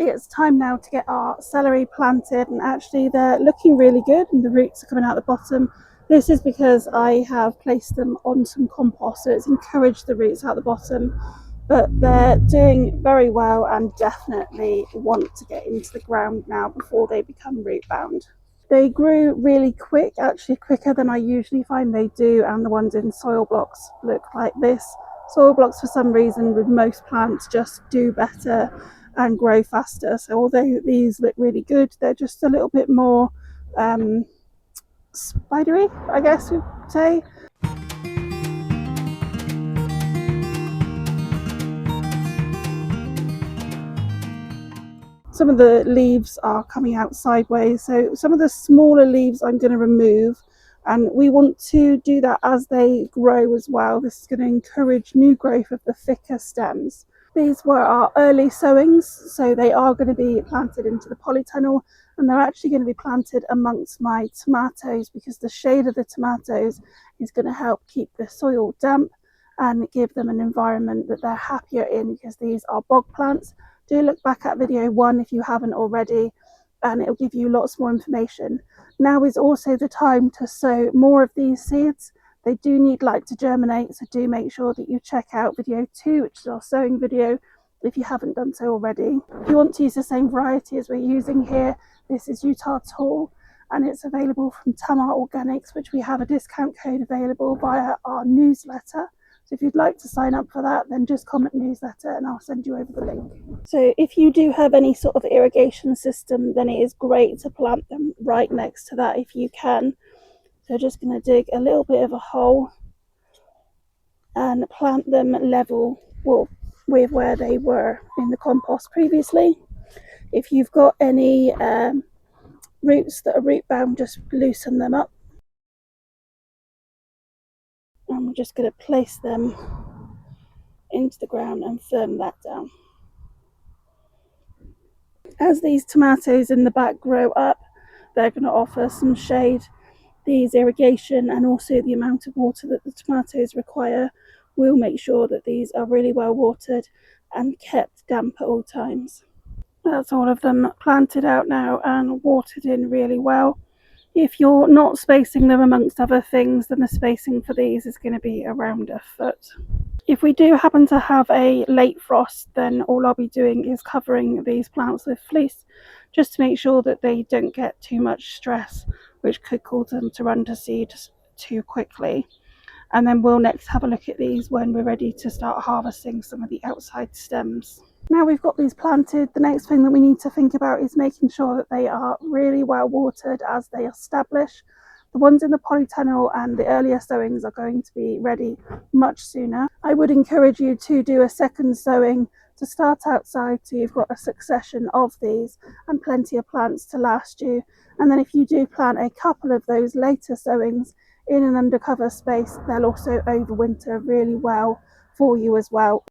It's time now to get our celery planted, and actually they're looking really good and the roots are coming out the bottom. This is because I have placed them on some compost, so it's encouraged the roots out the bottom, but they're doing very well and definitely want to get into the ground now before they become root bound. They grew really quick, actually quicker than I usually find they do, and the ones in soil blocks look like this. Soil blocks, for some reason, with most plants, just do better and grow faster. So although these look really good, they're just a little bit more spidery, I guess you'd say. Some of the leaves are coming out sideways, so some of the smaller leaves I'm going to remove, and we want to do that as they grow as well. This is going to encourage new growth of the thicker stems. These were our early sowings, so they are going to be planted into the polytunnel, and they're actually going to be planted amongst my tomatoes because the shade of the tomatoes is going to help keep the soil damp and give them an environment that they're happier in, because these are bog plants. Do look back at video 1 if you haven't already, and it'll give you lots more information. Now is also the time to sow more of these seeds. They do need light to germinate, so do make sure that you check out video 2, which is our sowing video, if you haven't done so already. If you want to use the same variety as we're using here, this is Utah Tall, and it's available from Tamar Organics, which we have a discount code available via our newsletter. So if you'd like to sign up for that, then just comment newsletter and I'll send you over the link. So if you do have any sort of irrigation system, then it is great to plant them right next to that if you can. So just going to dig a little bit of a hole and plant them level with where they were in the compost previously. If you've got any roots that are root bound, just loosen them up. And we're just going to place them into the ground and firm that down. As these tomatoes in the back grow up, they're going to offer some shade. These irrigation and also the amount of water that the tomatoes require will make sure that these are really well watered and kept damp at all times. That's all of them planted out now and watered in really well. If you're not spacing them amongst other things, then the spacing for these is going to be around a foot. If we do happen to have a late frost, then all I'll be doing is covering these plants with fleece, just to make sure that they don't get too much stress, which could cause them to run to seed too quickly. And then we'll next have a look at these when we're ready to start harvesting some of the outside stems. Now we've got these planted, the next thing that we need to think about is making sure that they are really well watered as they establish. The ones in the polytunnel and the earlier sowings are going to be ready much sooner. I would encourage you to do a second sowing to start outside, so you've got a succession of these and plenty of plants to last you. And then if you do plant a couple of those later sowings in an undercover space, they'll also overwinter really well for you as well.